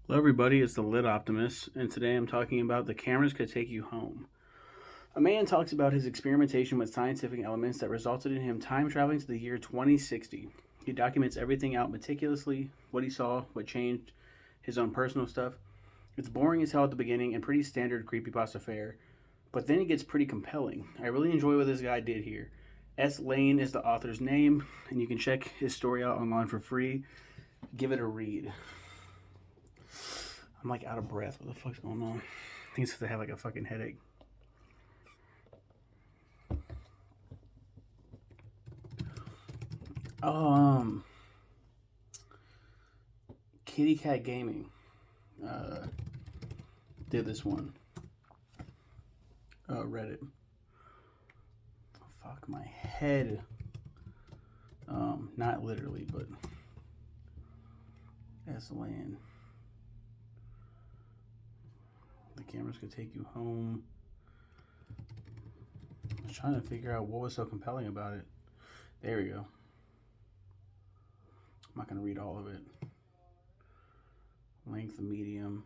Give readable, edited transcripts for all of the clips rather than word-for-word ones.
Hello, everybody. It's the Lit Optimist, and today I'm talking about the cameras could take you home. A man talks about his experimentation with scientific elements that resulted in him time traveling to the year 2060. He documents everything out meticulously, what he saw, what changed, his own personal stuff. It's boring as hell at the beginning and pretty standard creepypasta fare, but then it gets pretty compelling. I really enjoy what this guy did here. S. Lane is the author's name, and you can check his story out online for free. Give it a read. I'm like out of breath. What the fuck's going on? I think it's because I have like a fucking headache. Um, Kitty Cat Gaming uh, did this one. Reddit. Fuck my head. Not literally, but as land. The cameras could take you home. I was trying to figure out what was so compelling about it. There we go. I'm not gonna read all of it. Length, medium.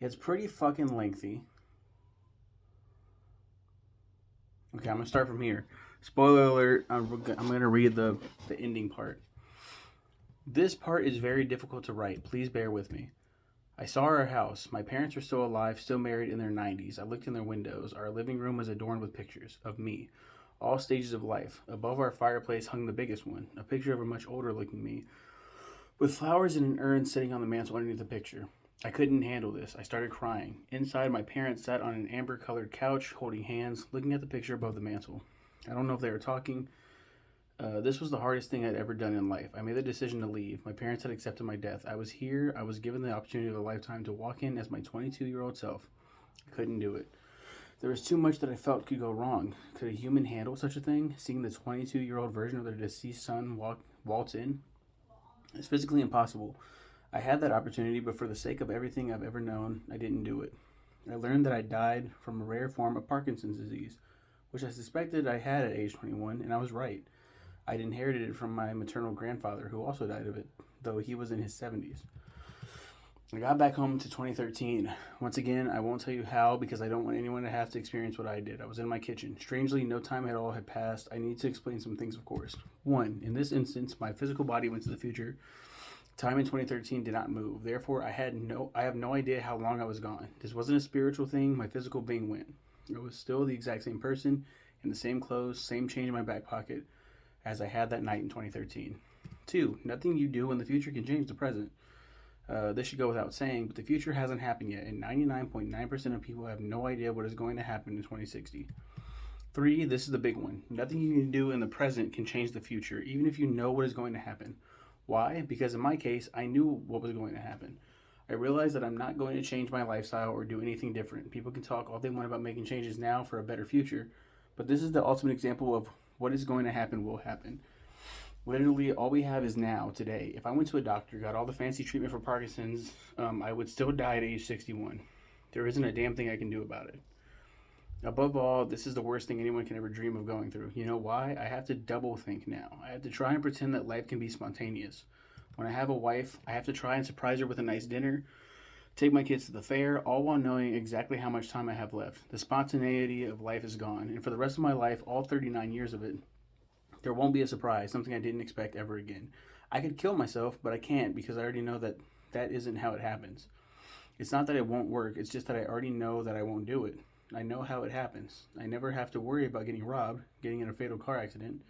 It's pretty fucking lengthy. Okay, I'm gonna start from here. Spoiler alert, I'm gonna read the ending part. This part is very difficult to write. Please bear with me. I saw our house. My parents were still alive, still married in their 90s. I looked in their windows. Our living room was adorned with pictures of me, all stages of life. Above our fireplace hung the biggest one, a picture of a much older looking me, with flowers in an urn sitting on the mantel underneath the picture. I couldn't handle this. I started crying. Inside, my parents sat on an amber colored couch, holding hands, looking at the picture above the mantel. I don't know if they were talking. This was the hardest thing I'd ever done in life. I made the decision to leave. My parents had accepted my death. I was here. I was given the opportunity of a lifetime to walk in as my 22-year-old self. I couldn't do it. There was too much that I felt could go wrong. Could a human handle such a thing? Seeing the 22-year-old version of their deceased son waltz in? It's physically impossible. I had that opportunity, but for the sake of everything I've ever known, I didn't do it. I learned that I died from a rare form of Parkinson's disease, which I suspected I had at age 21, and I was right. I'd inherited it from my maternal grandfather, who also died of it, though he was in his 70s. I got back home to 2013. Once again, I won't tell you how because I don't want anyone to have to experience what I did. I was in my kitchen. Strangely, no time at all had passed. I need to explain some things, of course. One, in this instance, my physical body went to the future. Time in 2013 did not move. Therefore, I have no idea how long I was gone. This wasn't a spiritual thing. My physical being went. I was still the exact same person, in the same clothes, same change in my back pocket as I had that night in 2013. Two, nothing you do in the future can change the present. This should go without saying, but the future hasn't happened yet, and 99.9% of people have no idea what is going to happen in 2060. Three, this is the big one. Nothing you can do in the present can change the future, even if you know what is going to happen. Why? Because in my case, I knew what was going to happen. I realized that I'm not going to change my lifestyle or do anything different. People can talk all they want about making changes now for a better future, but this is the ultimate example of what is going to happen will happen. Literally, all we have is now, today. If I went to a doctor, got all the fancy treatment for Parkinson's, I would still die at age 61. There isn't a damn thing I can do about it. Above all, this is the worst thing anyone can ever dream of going through. You know why? I have to double think now. I have to try and pretend that life can be spontaneous. When I have a wife, I have to try and surprise her with a nice dinner, take my kids to the fair, all while knowing exactly how much time I have left. The spontaneity of life is gone, and for the rest of my life, all 39 years of it, there won't be a surprise, something I didn't expect ever again. I could kill myself, but I can't because I already know that that isn't how it happens. It's not that it won't work, it's just that I already know that I won't do it. I know how it happens. I never have to worry about getting robbed, getting in a fatal car accident,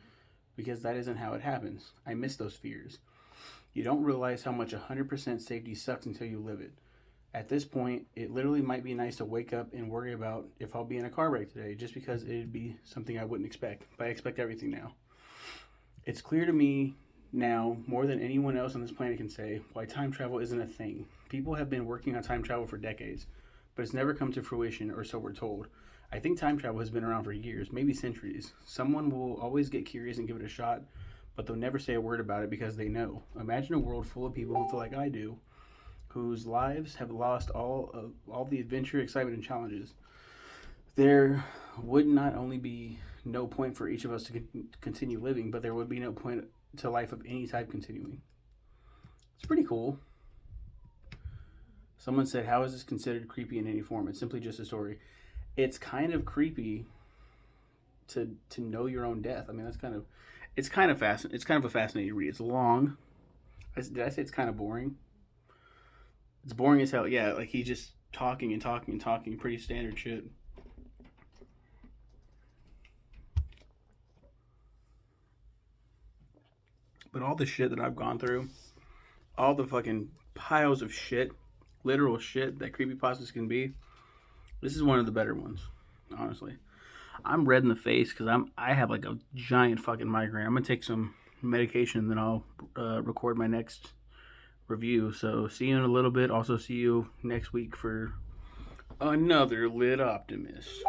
because that isn't how it happens. I miss those fears. You don't realize how much 100% safety sucks until you live it. At this point, it literally might be nice to wake up and worry about if I'll be in a car wreck today, just because it'd be something I wouldn't expect. But I expect everything now. It's clear to me now, more than anyone else on this planet can say, why time travel isn't a thing. People have been working on time travel for decades, but it's never come to fruition, or so we're told. I think time travel has been around for years, maybe centuries. Someone will always get curious and give it a shot, but they'll never say a word about it because they know. Imagine a world full of people who feel like I do, whose lives have lost all the adventure, excitement, and challenges. There would not only be no point for each of us to continue living, but there would be no point to life of any type continuing. It's pretty cool. Someone said, "How is this considered creepy in any form? It's simply just a story." It's kind of creepy to know your own death. I mean, it's kind of fascinating. It's kind of a fascinating read. It's long. Did I say it's kind of boring? It's boring as hell. Yeah, like he's just talking and talking and talking. Pretty standard shit. But all the shit that I've gone through, all the fucking piles of shit, literal shit that creepypastas can be, this is one of the better ones, honestly. I'm red in the face because I have like a giant fucking migraine. I'm gonna take some medication and then I'll record my next review. So see you in a little bit. Also see you next week for another lit optimist.